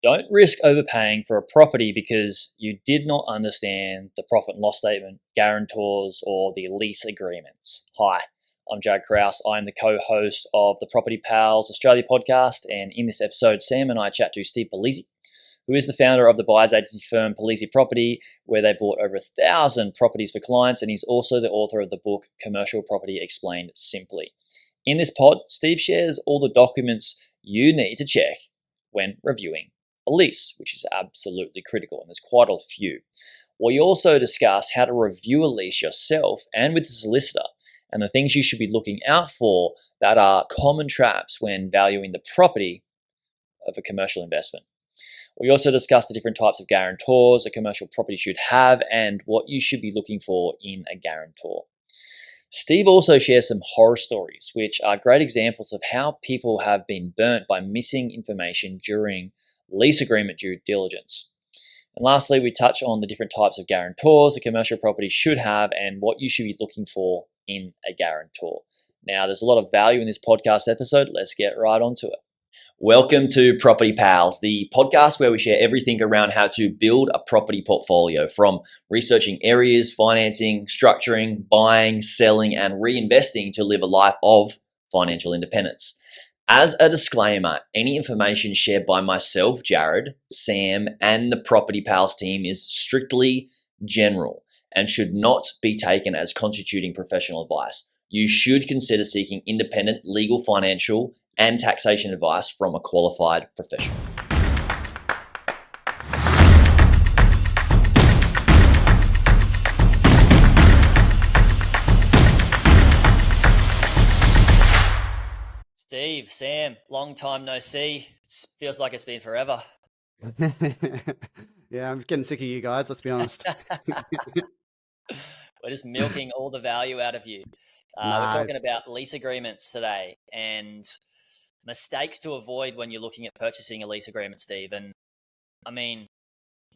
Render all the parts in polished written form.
Don't risk overpaying for a property because you did not understand the profit and loss statement, guarantors, or the lease agreements. Hi, I'm Jared Krause. I'm the co-host of the Property Pals Australia podcast, and in this episode, Sam and I chat to Steve Palise, who is the founder of the buyers agency firm Palise Property, where they bought over 1,000 properties for clients, and he's also the author of the book Commercial Property Explained Simply. In this pod, Steve shares all the documents you need to check when reviewing a lease, which is absolutely critical, and there's quite a few. We also discuss how to review a lease yourself and with the solicitor, and the things you should be looking out for that are common traps when valuing the property of a commercial investment. We also discuss the different types of guarantors a commercial property should have and what you should be looking for in a guarantor. Steve also shares some horror stories, which are great examples of how people have been burnt by missing information during lease agreement due diligence. And lastly, we touch on the different types of guarantors a commercial property should have and what you should be looking for in a guarantor. Now, there's a lot of value in this podcast episode. Let's get right onto it. Welcome to Property Pals, the podcast where we share everything around how to build a property portfolio, from researching areas, financing, structuring, buying, selling, and reinvesting to live a life of financial independence. As a disclaimer, any information shared by myself, Jared, Sam, and the Property Pals team is strictly general and should not be taken as constituting professional advice. You should consider seeking independent legal, financial, and taxation advice from a qualified professional. Steve, Sam, long time no see. It feels like it's been forever. Yeah, I'm getting sick of you guys, let's be honest. We're just milking all the value out of you. We're talking about lease agreements today and mistakes to avoid when you're looking at purchasing a lease agreement, Steve. And I mean,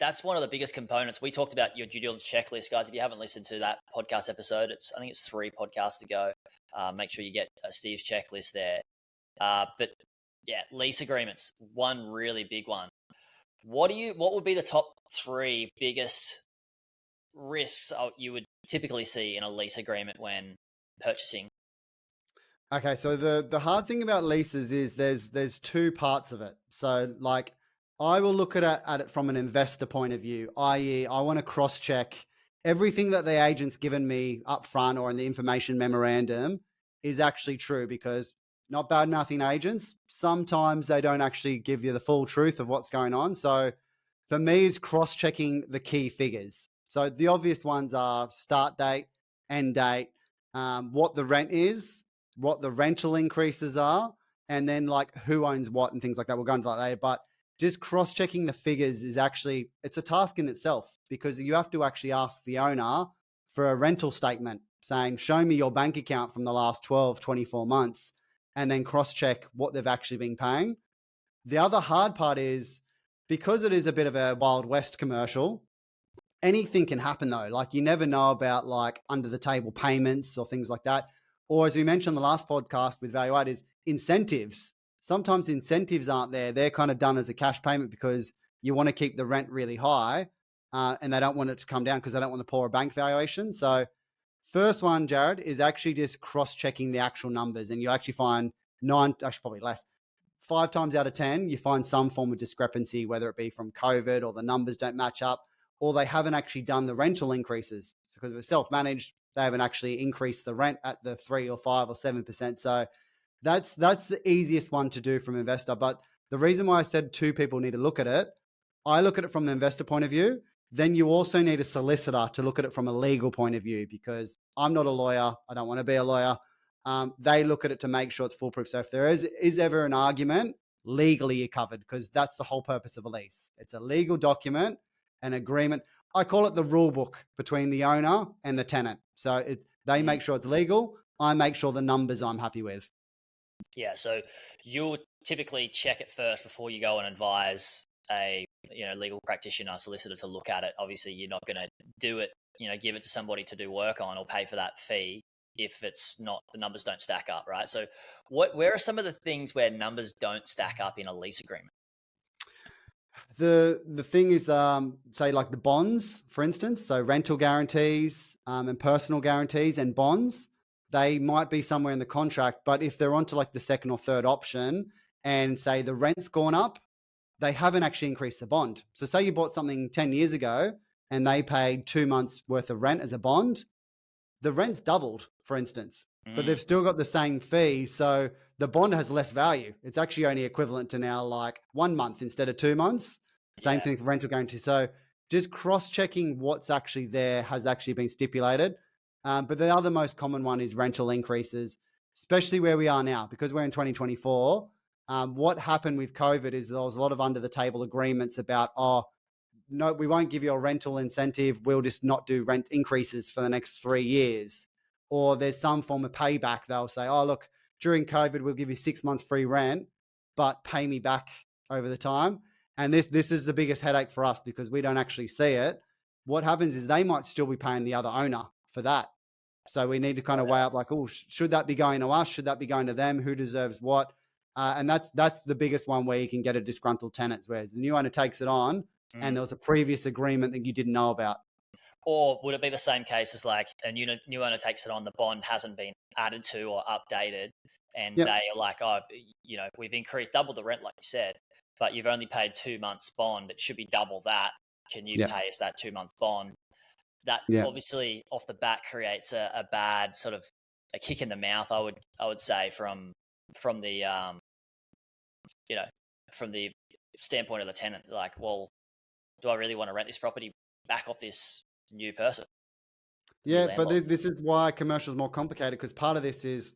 that's one of the biggest components. We talked about your due diligence checklist, guys. If you haven't listened to that podcast episode, I think it's 3 podcasts ago. Make sure you get Steve's checklist there. But yeah, lease agreements, one really big one. What would be the top 3 biggest risks you would typically see in a lease agreement when purchasing? Okay, so the hard thing about leases is there's 2 parts of it. So like I will look at it from an investor point of view, i.e. I want to cross-check everything that the agent's given me up front or in the information memorandum is actually true, because not bad-mouthing agents, sometimes they don't actually give you the full truth of what's going on. So for me, is cross-checking the key figures. So the obvious ones are start date, end date, what the rent is, what the rental increases are, and then like who owns what and things like that. We'll go into that later. But just cross-checking the figures is actually, it's a task in itself, because you have to actually ask the owner for a rental statement saying, show me your bank account from the last 12, 24 months, and then cross-check what they've actually been paying. The other hard part is, because it is a bit of a Wild West commercial, anything can happen though. Like you never know about like under the table payments or things like that. Or as we mentioned in the last podcast with value add, is incentives. Sometimes incentives aren't there. They're kind of done as a cash payment because you want to keep the rent really high and they don't want it to come down because they don't want to pour a bank valuation. So first one, Jared, is actually just cross-checking the actual numbers, and you actually find 5 times out of 10, you find some form of discrepancy, whether it be from COVID or the numbers don't match up, or they haven't actually done the rental increases. So because it's self-managed, they haven't actually increased the rent at the 3 or 5 or 7%. So that's the easiest one to do from an investor. But the reason why I said 2 people need to look at it, I look at it from the investor point of view. Then you also need a solicitor to look at it from a legal point of view, because I'm not a lawyer. I don't want to be a lawyer. They look at it to make sure it's foolproof. So if there is ever an argument, legally you're covered, because that's the whole purpose of a lease. It's a legal document, an agreement. I call it the rule book between the owner and the tenant. So they make sure it's legal. I make sure the numbers I'm happy with. Yeah, so you'll typically check it first before you go and advise a legal practitioner, solicitor to look at it. Obviously, you're not going to do it, give it to somebody to do work on or pay for that fee if it's not, the numbers don't stack up, right? So where are some of the things where numbers don't stack up in a lease agreement? The thing is, say like the bonds, for instance, so rental guarantees and personal guarantees and bonds, they might be somewhere in the contract, but if they're onto like the second or third option and say the rent's gone up, they haven't actually increased the bond. So say you bought something 10 years ago and they paid 2 months worth of rent as a bond, the rent's doubled, for instance, but Mm, they've still got the same fee. So the bond has less value. It's actually only equivalent to now like 1 month instead of 2 months. Same yeah. thing for rental guarantee. So just cross checking what's actually there has actually been stipulated. But the other most common one is rental increases, especially where we are now, because we're in 2024. What happened with COVID is there was a lot of under the table agreements about, oh, no, we won't give you a rental incentive. We'll just not do rent increases for the next 3 years. Or there's some form of payback. They'll say, oh, look, during COVID, we'll give you 6 months free rent, but pay me back over the time. And this is the biggest headache for us because we don't actually see it. What happens is they might still be paying the other owner for that. So we need to kind of weigh up like, oh, should that be going to us? Should that be going to them? Who deserves what? And that's the biggest one where you can get a disgruntled tenant, whereas the new owner takes it on and Mm. there was a previous agreement that you didn't know about. Or would it be the same case as like a new owner takes it on, the bond hasn't been added to or updated, and Yep. they are like, oh, we've increased double the rent, like you said, but you've only paid 2 months bond. It should be double that. Can you Yep. pay us that 2 months bond? That Yep. obviously off the bat creates a bad sort of a kick in the mouth. I would say from the you know from the standpoint of the tenant, like, well, do I really want to rent this property back off this new person, new Yeah. But landlord? this is why commercial is more complicated because part of this is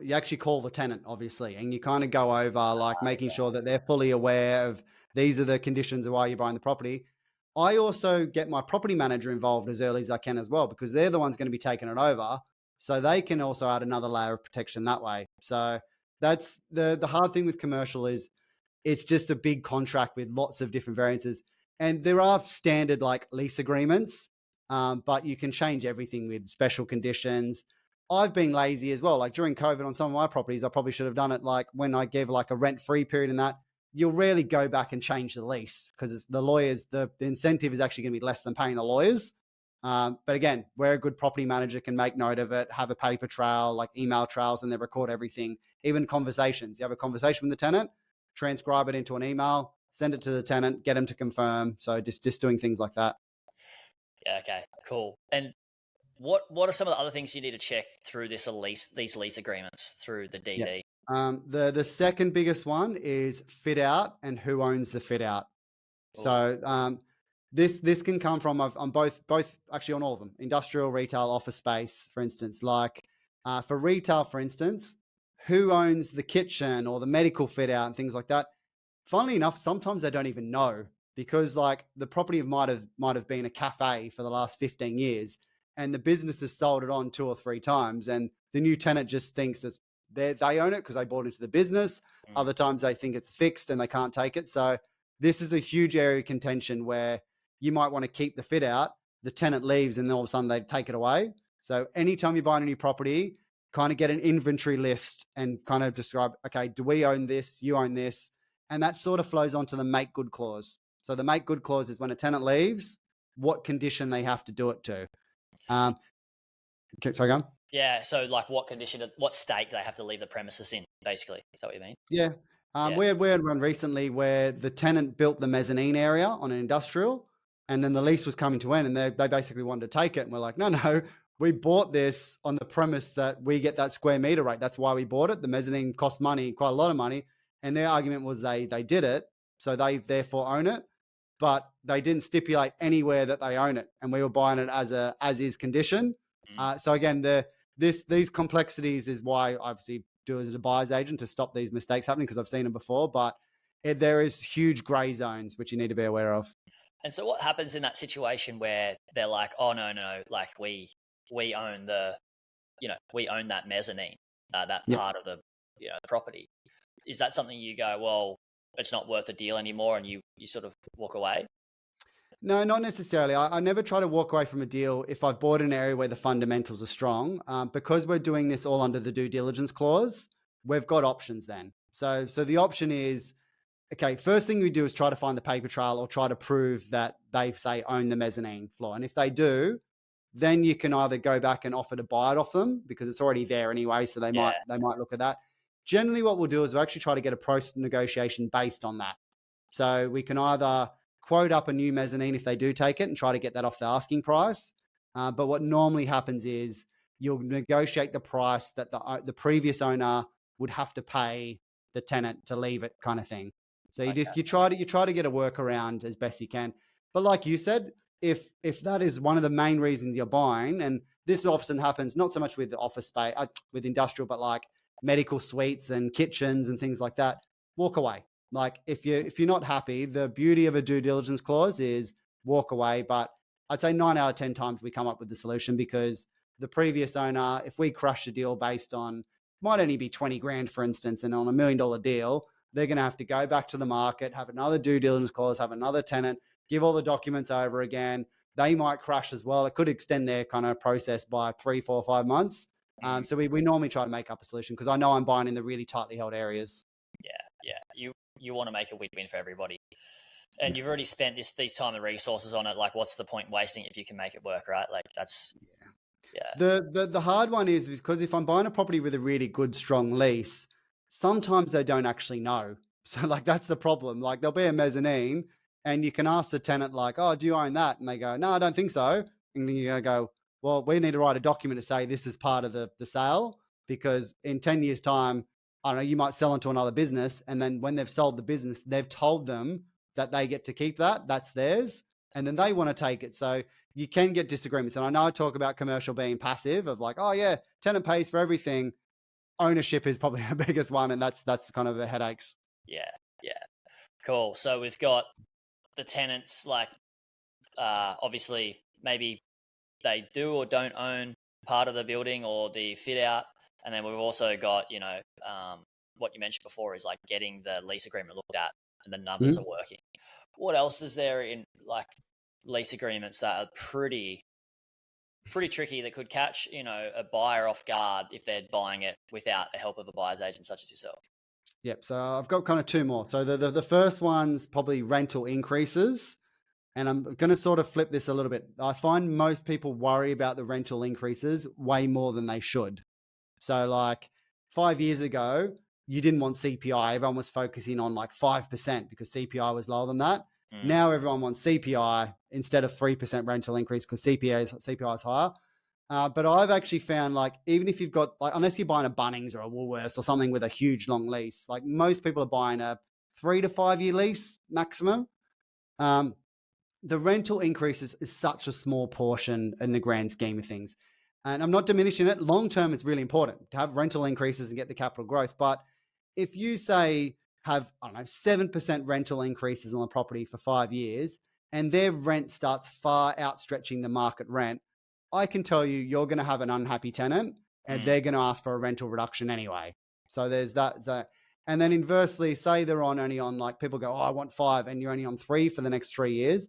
you actually call the tenant, obviously, and you kind of go over like making sure that they're fully aware of these are the conditions of why you're buying the property. I also get my property manager involved as early as I can as well because they're the ones going to be taking it over. So they can also add another layer of protection that way. So that's the hard thing with commercial is it's just a big contract with lots of different variances. And there are standard like lease agreements, but you can change everything with special conditions. I've been lazy as well. Like during COVID on some of my properties, I probably should have done it like when I gave like a rent free period in that. You'll rarely go back and change the lease because the lawyers, the incentive is actually going to be less than paying the lawyers. But again, where a good property manager can make note of it, have a paper trail, like email trails, and they record everything, even conversations. You have a conversation with the tenant, transcribe it into an email, send it to the tenant, get them to confirm. So just doing things like that. Yeah, okay, cool. And what are some of the other things you need to check through these lease agreements through the Yeah. DD? The second biggest one is fit out and who owns the fit out. Oh, So this can come from on both actually on all of them, industrial, retail, office space, for instance. Like for retail, for instance, who owns the kitchen or the medical fit out and things like that. Funnily enough, sometimes they don't even know because like the property might have been a cafe for the last 15 years and the business has sold it on 2 or 3 times and the new tenant just thinks that they own it because they bought into the business. mm, Other times they think it's fixed and they can't take it. So this is a huge area of contention where you might want to keep the fit out, the tenant leaves and then all of a sudden they take it away. So anytime you buy a new property, kind of get an inventory list and kind of describe, okay, do we own this? You own this. And that sort of flows onto the make good clause. So the make good clause is when a tenant leaves, what condition they have to do it to. Sorry, go on. yeah. So, like, what condition, what state do they have to leave the premises in? Basically, is that what you mean? Yeah. Yeah. We had one recently where the tenant built the mezzanine area on an industrial and then the lease was coming to end and they basically wanted to take it. And we're like, no, we bought this on the premise that we get that square meter rate. That's why we bought it. The mezzanine costs money, quite a lot of money. And their argument was they did it. So they therefore own it, but they didn't stipulate anywhere that they own it. And we were buying it as is condition. Mm. So again, these complexities is why obviously do as a buyer's agent to stop these mistakes happening because I've seen them before, but there is huge gray zones which you need to be aware of. And so, what happens in that situation where they're like, "Oh, no, like we own we own that mezzanine, that Yeah. part of the property." Is that something you go, well, it's not worth the deal anymore, and you sort of walk away? No, not necessarily. I never try to walk away from a deal if I've bought an area where the fundamentals are strong. Because we're doing this all under the due diligence clause, we've got options then. So the option is okay, first thing we do is try to find the paper trail or try to prove that they say own the mezzanine floor. And if they do, then you can either go back and offer to buy it off them because it's already there anyway. So they Yeah. might look at that. Generally, what we'll do is we'll actually try to get a price negotiation based on that. So we can either quote up a new mezzanine if they do take it and try to get that off the asking price. But what normally happens is you'll negotiate the price that the previous owner would have to pay the tenant to leave it, kind of thing. So Okay. you try to get a workaround as best you can. But like you said, if that is one of the main reasons you're buying, and this often happens not so much with the office space, with industrial, but like medical suites and kitchens and things like that, walk away. Like if you're not happy, the beauty of a due diligence clause is walk away. But I'd say 9 out of 10 times we come up with the solution because the previous owner, if we crush a deal based on might only be 20 grand, for instance, and on $1 million deal, they're going to have to go back to the market, have another due diligence clause, have another tenant, give all the documents over again. They might crash as well. It could extend their kind of process by 3, 4, 5 months. So we normally try to make up a solution because I know I'm buying in the really tightly held areas. Yeah. You want to make a win-win for everybody. And you've already spent these time and resources on it. Like, what's the point wasting it if you can make it work, right? Like, that's The hard one is because if I'm buying a property with a really good, strong lease, sometimes they don't actually know. So like that's the problem. Like there'll be a mezzanine and you can ask the tenant like, oh, do you own that? And they go, no, I don't think so. And then you're going to go, well, we need to write a document to say this is part of the sale because in 10 years time, I don't know, you might sell into another business. And then when they've sold the business, they've told them that they get to keep that. That's theirs. And then they want to take it. So you can get disagreements. And I know I talk about commercial being passive of like, oh yeah, tenant pays for everything. Ownership is probably the biggest one. And that's kind of the headaches. Yeah. Cool. So we've got the tenants, like, obviously maybe they do or don't own part of the building or the fit out. And then we've also got, what you mentioned before is like getting the lease agreement looked at and the numbers are working. What else is there in like lease agreements that are pretty tricky that could catch, a buyer off guard if they're buying it without the help of a buyer's agent such as yourself? Yep. So I've got kind of two more. So the first one's probably rental increases. And I'm going to sort of flip this a little bit. I find most people worry about the rental increases way more than they should. So like 5 years ago, you didn't want CPI. Everyone was focusing on like 5% because CPI was lower than that. Now everyone wants CPI instead of 3% rental increase because CPI is higher. But I've actually found like, even if you've got like, unless you're buying a Bunnings or a Woolworths or something with a huge long lease, like most people are buying a 3 to 5 year lease maximum. The rental increases is such a small portion in the grand scheme of things. And I'm not diminishing it. Long term, it's really important to have rental increases and get the capital growth. But if you say have, I don't know, 7% rental increases on the property for 5 years and their rent starts far outstretching the market rent, I can tell you, you're going to have an unhappy tenant and they're going to ask for a rental reduction anyway. So there's that. And then inversely, say they're only on like people go, oh, I want 5 and you're only on 3 for the next 3 years.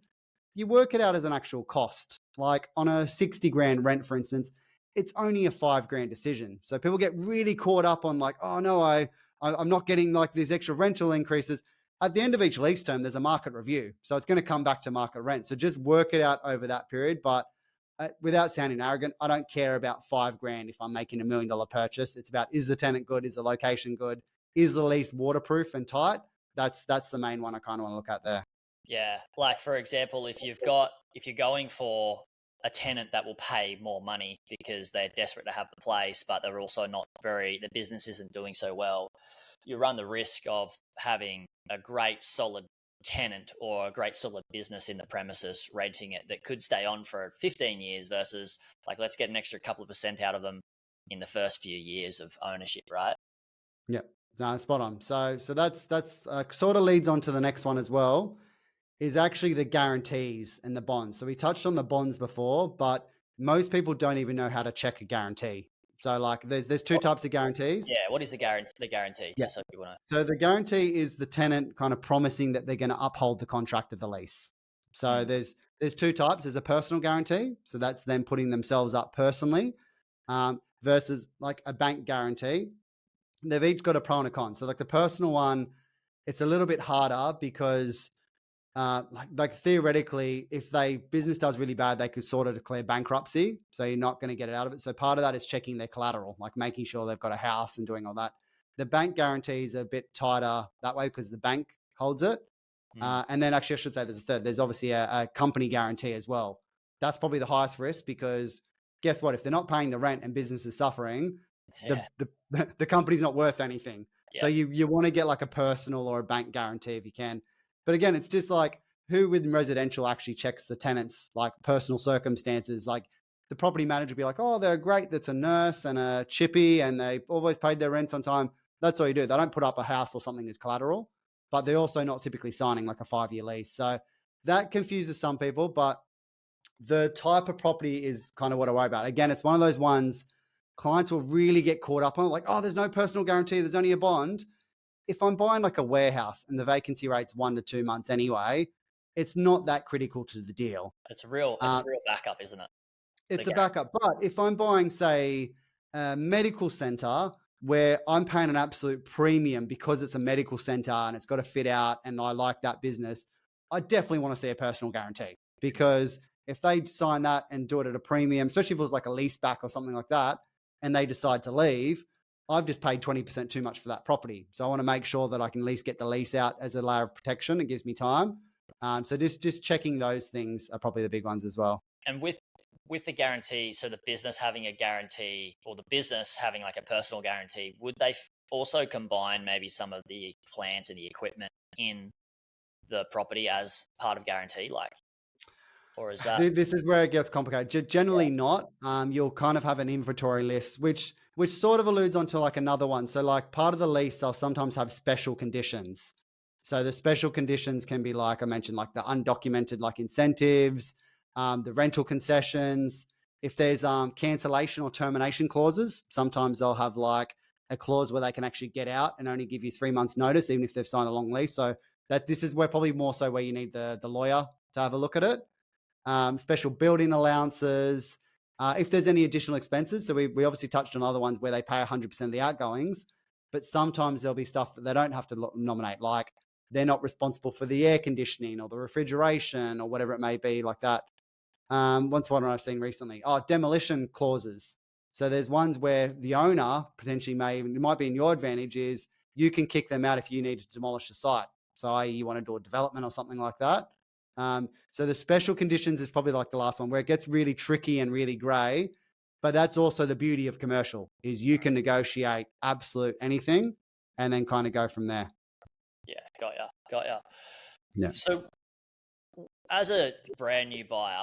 You work it out as an actual cost. Like on a 60 grand rent, for instance, it's only a 5 grand decision. So people get really caught up on like, oh no, I'm not getting like these extra rental increases. At the end of each lease term, there's a market review. So it's going to come back to market rent. So just work it out over that period. But without sounding arrogant, I don't care about 5 grand if I'm making $1 million purchase. It's about, is the tenant good? Is the location good? Is the lease waterproof and tight? That's the main one I kind of want to look at there. Yeah. Like, for example, if you're going for a tenant that will pay more money because they're desperate to have the place, but they're also the business isn't doing so well, you run the risk of having a great solid tenant or a great solid business in the premises renting it that could stay on for 15 years versus like, let's get an extra couple of percent out of them in the first few years of ownership, right? Yeah, no, spot on. So that's sort of leads on to the next one as well, is actually the guarantees and the bonds. So we touched on the bonds before, but most people don't even know how to check a guarantee. So like there's two types of guarantees. Yeah. What is the guarantee? Yeah. Just so people know. So the guarantee is the tenant kind of promising that they're going to uphold the contract of the lease. So there's two types. There's a personal guarantee. So that's them putting themselves up personally, versus like a bank guarantee. They've each got a pro and a con. So like the personal one, it's a little bit harder because like theoretically, if they business does really bad, they could sort of declare bankruptcy. So you're not going to get it out of it. So part of that is checking their collateral, like making sure they've got a house and doing all that. The bank guarantees are a bit tighter that way because the bank holds it. And then actually, I should say there's a third. There's obviously a company guarantee as well. That's probably the highest risk because guess what? If they're not paying the rent and business is suffering, Yeah. the company's not worth anything. So Yeah. you want to get like a personal or a bank guarantee if you can. But again, it's just like who within residential actually checks the tenants, like personal circumstances. Like the property manager will be like, oh, they're great. That's a nurse and a chippy and they always paid their rents on time. That's all you do. They don't put up a house or something as collateral, but they're also not typically signing like a 5-year lease. So that confuses some people, but the type of property is kind of what I worry about. Again, it's one of those ones clients will really get caught up on, like, oh, there's no personal guarantee, there's only a bond. If I'm buying like a warehouse and the vacancy rate's 1 to 2 months anyway, it's not that critical to the deal. It's a real backup, isn't it? It's a backup. But if I'm buying, say, a medical center where I'm paying an absolute premium because it's a medical center and it's got to fit out and I like that business, I definitely want to see a personal guarantee because if they sign that and do it at a premium, especially if it was like a lease back or something like that, and they decide to leave, I've just paid 20% too much for that property. So I want to make sure that I can at least get the lease out as a layer of protection. It gives me time. So just checking those things are probably the big ones as well. And with the guarantee, so the business having a guarantee or the business having like a personal guarantee, would they also combine maybe some of the plants and the equipment in the property as part of guarantee? Like, or is that? This is where it gets complicated. Generally not. You'll kind of have an inventory list, which sort of alludes onto like another one. So like part of the lease, they'll sometimes have special conditions. So the special conditions can be like I mentioned, like the undocumented like incentives, the rental concessions. If there's cancellation or termination clauses, sometimes they'll have like a clause where they can actually get out and only give you 3 months notice, even if they've signed a long lease. So that this is where probably more so where you need the lawyer to have a look at it. Special building allowances. If there's any additional expenses, so we obviously touched on other ones where they pay 100% of the outgoings, but sometimes there'll be stuff that they don't have to nominate, like they're not responsible for the air conditioning or the refrigeration or whatever it may be like that. Once one I've seen recently, demolition clauses. So there's ones where the owner potentially it might be in your advantage is you can kick them out if you need to demolish the site. So i.e. you want to do a development or something like that. So the special conditions is probably like the last one where it gets really tricky and really gray, but that's also the beauty of commercial is you can negotiate absolute anything and then kind of go from there. Yeah, got ya. Yeah. So as a brand new buyer,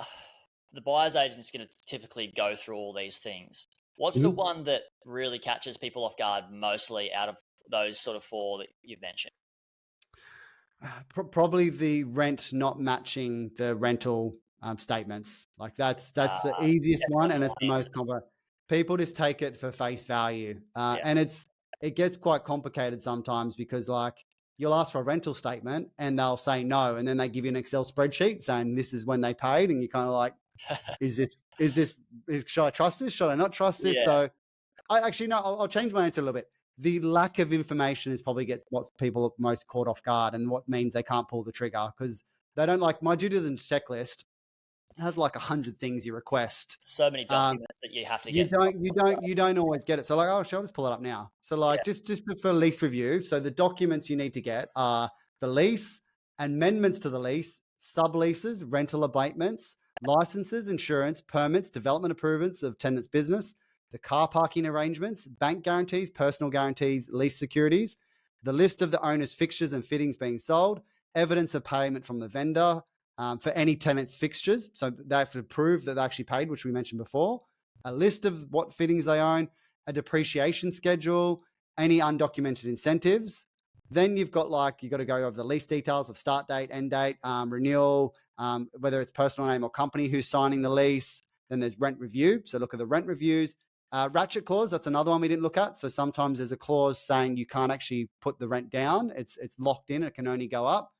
the buyer's agent is going to typically go through all these things. What's the one that really catches people off guard mostly out of those sort of 4 that you've mentioned? Probably the rent not matching the rental statements. Like that's the easiest one, and it's the most common. People just take it for face value, and it gets quite complicated sometimes because like you'll ask for a rental statement and they'll say no, and then they give you an Excel spreadsheet saying this is when they paid, and you're kind of like, should I trust this? Should I not trust this? Yeah. So I actually no, I'll change my answer a little bit. The lack of information is probably gets what people are most caught off guard and what means they can't pull the trigger because they don't like my due diligence checklist has like 100 things you request. So many documents that you have to get. You don't always get it. So like, shall I just pull it up now? So like just for lease review. So the documents you need to get are the lease, amendments to the lease, subleases, rental abatements, licenses, insurance, permits, development approvals of tenants' business, the car parking arrangements, bank guarantees, personal guarantees, lease securities, the list of the owner's fixtures and fittings being sold, evidence of payment from the vendor for any tenant's fixtures. So they have to prove that they actually paid, which we mentioned before, a list of what fittings they own, a depreciation schedule, any undocumented incentives. Then you've got you got to go over the lease details of start date, end date, renewal, whether it's personal name or company who's signing the lease. Then there's rent review. So look at the rent reviews. Ratchet clause, that's another one we didn't look at. So sometimes there's a clause saying you can't actually put the rent down. It's locked in. It can only go up.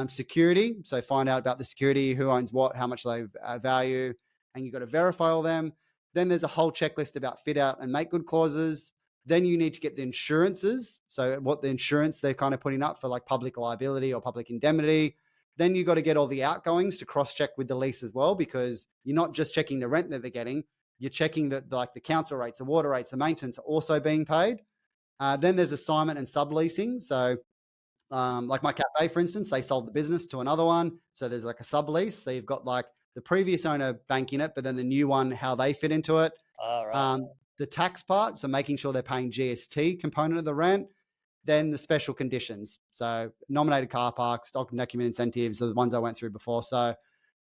Security, so find out about the security, who owns what, how much they value, and you've got to verify all them. Then there's a whole checklist about fit out and make good clauses. Then you need to get the insurances. So what the insurance they're kind of putting up for like public liability or public indemnity. Then you got to get all the outgoings to cross check with the lease as well, because you're not just checking the rent that they're getting. You're checking that like the council rates, the water rates, the maintenance are also being paid. Then there's assignment and subleasing. So like my cafe, for instance, they sold the business to another one. So there's like a sublease. So you've got like the previous owner banking it, but then the new one, how they fit into it. All right. The tax part, so making sure they're paying GST component of the rent. Then the special conditions. So nominated car parks, stock and document incentives are the ones I went through before. So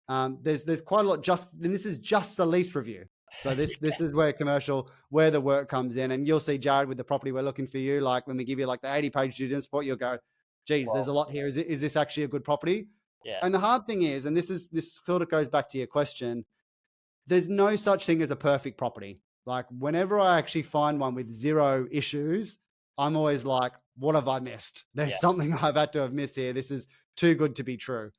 there's quite a lot, and this is just the lease review. So this is where the work comes in. And you'll see, Jared, with the property we're looking for you, like when we give you like the 80-page due diligence report, you'll go, geez, there's a lot here. Is this actually a good property? Yeah. And the hard thing is, and this sort of goes back to your question, there's no such thing as a perfect property. Like whenever I actually find one with zero issues, I'm always like, what have I missed? There's something I've had to have missed here. This is too good to be true.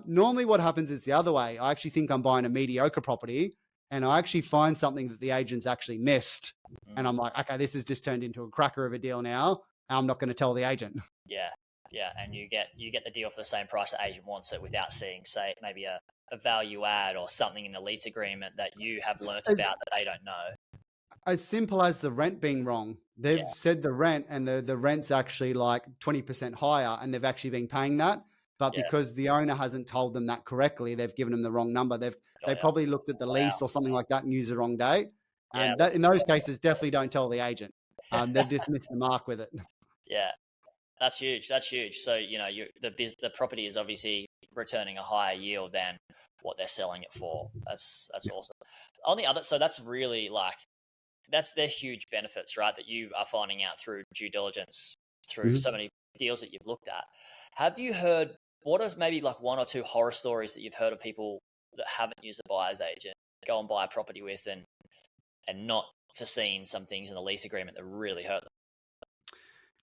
Normally what happens is the other way. I actually think I'm buying a mediocre property and I actually find something that the agent's actually missed. And I'm like, okay, this has just turned into a cracker of a deal now. I'm not going to tell the agent. Yeah. Yeah. And you get the deal for the same price the agent wants it without seeing, say, maybe a value add or something in the lease agreement that you have learned about that they don't know. As simple as the rent being wrong. They've said the rent and the rent's actually like 20% higher and they've actually been paying that. But because the owner hasn't told them that correctly, they've given them the wrong number. They probably looked at the lease or something like that and used the wrong date. And that, in those cases, definitely don't tell the agent. They've just missed the mark with it. Yeah, that's huge. That's huge. So the property is obviously returning a higher yield than what they're selling it for. That's awesome. On the other, so that's really like that's their huge benefits, right? That you are finding out through due diligence, through so many deals that you've looked at. Have you heard? What is maybe like one or two horror stories that you've heard of people that haven't used a buyer's agent go and buy a property with and not foreseen some things in the lease agreement that really hurt them?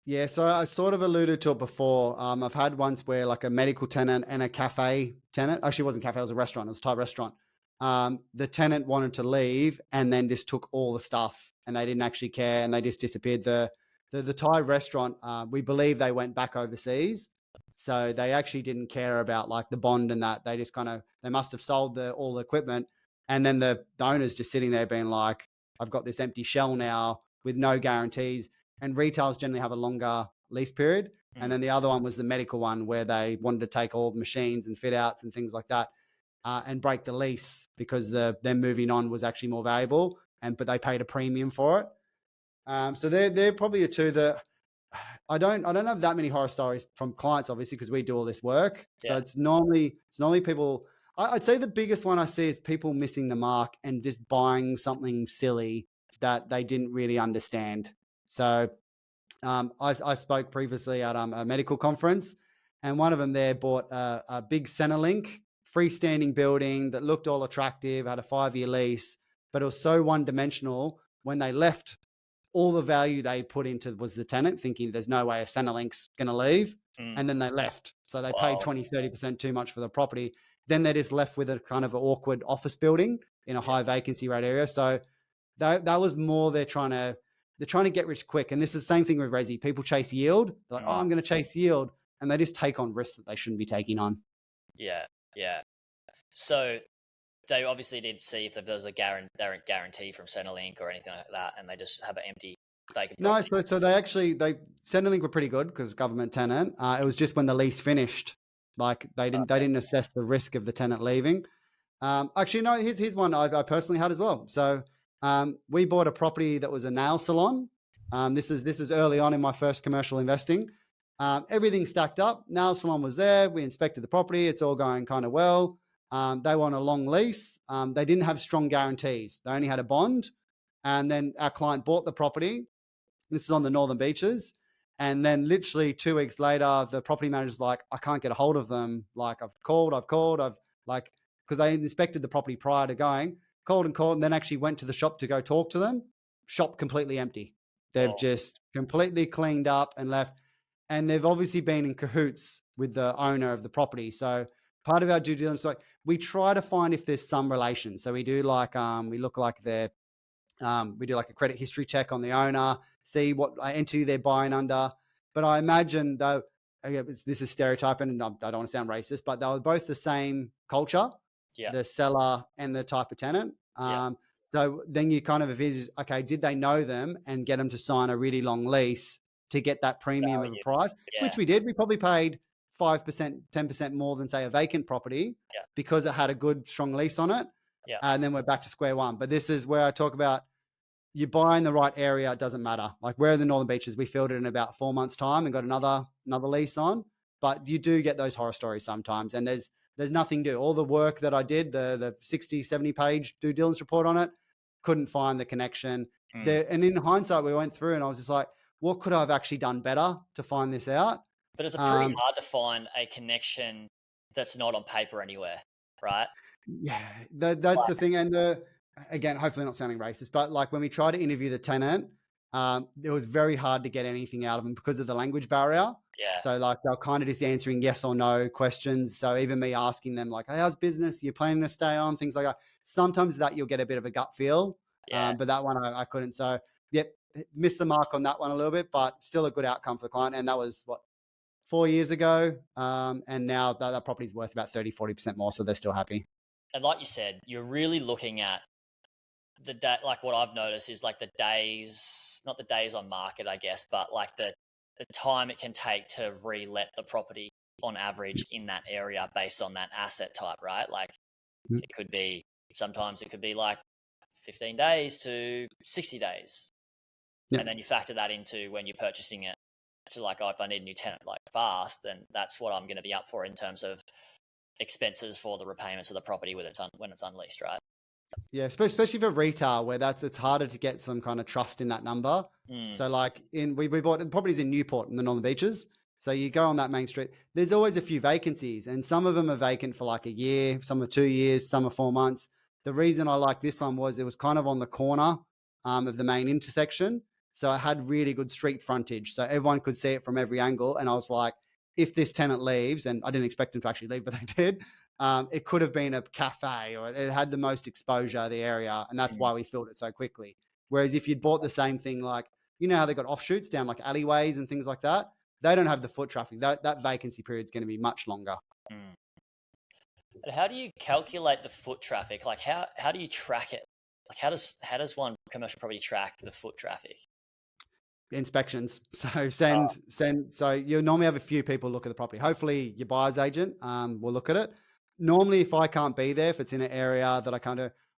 Yeah, so I sort of alluded to it before. I've had once where like a medical tenant and a cafe tenant, actually it wasn't a cafe, it was a restaurant, it was a Thai restaurant. The tenant wanted to leave and then just took all the stuff and they didn't actually care and they just disappeared. The Thai restaurant, we believe they went back overseas. So they actually didn't care about like the bond and that. They just they must have sold all the equipment. And then the owner's just sitting there being like, I've got this empty shell now with no guarantees. And retails generally have a longer lease period. And then the other one was the medical one where they wanted to take all the machines and fit outs and things like that and break the lease because them moving on was actually more valuable. But they paid a premium for it. So they're probably the two that I don't have that many horror stories from clients, obviously, because we do all this work. So it's normally people. I'd say the biggest one I see is people missing the mark and just buying something silly that they didn't really understand. So I spoke previously at a medical conference, and one of them there bought a big Centrelink freestanding building that looked all attractive, had a 5-year lease, but it was so one-dimensional. When they left, all the value they put into was the tenant, thinking there's no way a Centrelink's going to leave. And then they left. So they paid 20-30% too much for the property. Then they're just left with a kind of an awkward office building in a high vacancy rate area. So that was more they're trying to get rich quick. And this is the same thing with resi. People chase yield. They're like, I'm going to chase yield. And they just take on risks that they shouldn't be taking on. Yeah. So they obviously did see if there was a guarantee from Centrelink or anything like that, and they just have an empty vacant property. No, so Centrelink were pretty good because government tenant. It was just when the lease finished, like they didn't assess the risk of the tenant leaving. Actually, no, here's one I personally had as well. So we bought a property that was a nail salon. This is early on in my first commercial investing. Everything stacked up. Nail salon was there. We inspected the property. It's all going kind of well. They were on a long lease. They didn't have strong guarantees. They only had a bond. And then our client bought the property. This is on the Northern Beaches. And then literally 2 weeks later, the property manager's like, I can't get a hold of them. Like I've called, because they inspected the property prior to going, called, and then actually went to the shop to go talk to them. Shop completely empty. They've just completely cleaned up and left. And they've obviously been in cahoots with the owner of the property. So part of our due diligence, like we try to find if there's some relation. So we do we look like their We do like a credit history check on the owner, see what entity they're buying under. But I imagine though, this is stereotyping, and I don't want to sound racist, but they were both the same culture, Yeah. the seller and the type of tenant. Yeah. So then you kind of envisage, okay, did they know them and get them to sign a really long lease to get that premium of a Value. price, Yeah. which we did. We probably paid 5%, 10% more than, say, a vacant property Yeah. because it had a good, strong lease on it. Yeah. And then we're back to square one. But this is where I talk about you buy in the right area, it doesn't matter. Like we're in the Northern Beaches, we filled it in about 4 months' time and got another lease on. But you do get those horror stories sometimes. And there's nothing to do. All the work that I did, the 60, 70 page due diligence report on it, couldn't find the connection. There, and in hindsight, we went through and I was just like, what could I have actually done better to find this out? But it's pretty hard to find a connection that's not on paper anywhere, right? Yeah, that's the thing. And again, hopefully not sounding racist, but like when we try to interview the tenant, it was very hard to get anything out of them because of the language barrier. Yeah. So like they're kind of just answering yes or no questions. So even me asking them like, hey, how's business? You're planning to stay on? Things like that. Sometimes that you'll get a bit of a gut feel. Yeah. But that one I couldn't. So yep, missed the mark on that one a little bit, but still a good outcome for the client. And that was what, 4 years ago. And now that property's worth about 30, 40% more. So they're still happy. And like you said, you're really looking at the day. Like what I've noticed is like the days, not the days on market, I guess, but like the time it can take to re-let the property on average in that area based on that asset type, right? Like it could be, sometimes it could be like 15 days to 60 days. Yeah. And then you factor that into when you're purchasing it to like, oh, if I need a new tenant like fast, then that's what I'm going to be up for in terms of expenses for the repayments of the property when it's unleased, right? Yeah, especially for retail, where it's harder to get some kind of trust in that number. So like we bought the properties in Newport in the Northern Beaches. So you go on that main street, there's always a few vacancies, and some of them are vacant for like a year, some are 2 years, some are 4 months. The reason I like this one was it was kind of on the corner of the main intersection. So it had really good street frontage. So everyone could see it from every angle. And I was like, if this tenant leaves, and I didn't expect them to actually leave, but they did, it could have been a cafe, or it had the most exposure of the area. And that's why we filled it so quickly. Whereas if you'd bought the same thing, like, you know how they got offshoots down like alleyways and things like that, they don't have the foot traffic. That vacancy period is going to be much longer. But how do you calculate the foot traffic? Like how do you track it? Like how does one commercial property track the foot traffic? Inspections. So so you normally have a few people look at the property. Hopefully your buyer's agent will look at it. Normally, if I can't be there, if it's in an area that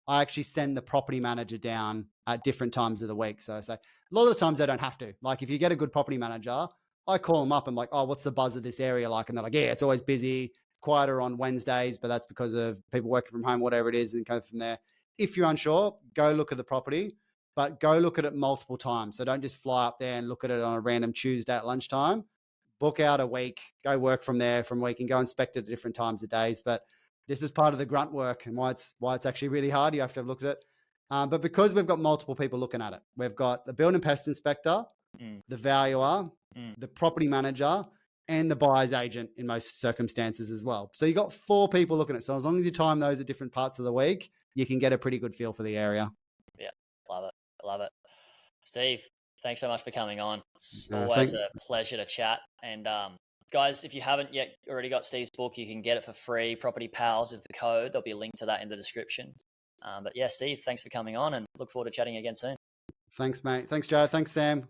I actually send the property manager down at different times of the week. So I say a lot of the times they don't have to. Like if you get a good property manager, I call them up and like, oh, what's the buzz of this area like? And they're like, yeah, it's always busy. It's quieter on Wednesdays, but that's because of people working from home, whatever it is, and go from there. If you're unsure, go look at the property, but go look at it multiple times. So don't just fly up there and look at it on a random Tuesday at lunchtime. Book out a week, go work from there from a week and go inspect it at different times of days. But this is part of the grunt work and why it's actually really hard. You have to have looked at it. But because we've got multiple people looking at it, we've got the building pest inspector, the valuer, the property manager, and the buyer's agent in most circumstances as well. So you got 4 people looking at it. So as long as you time those at different parts of the week, you can get a pretty good feel for the area. Yeah, love it. Steve, thanks so much for coming on. It's always a pleasure to chat. And guys, if you haven't yet already got Steve's book, you can get it for free. Property Pals is the code. There'll be a link to that in the description. But yeah, Steve, thanks for coming on and look forward to chatting again soon. Thanks, mate. Thanks, Jared. Thanks, Sam.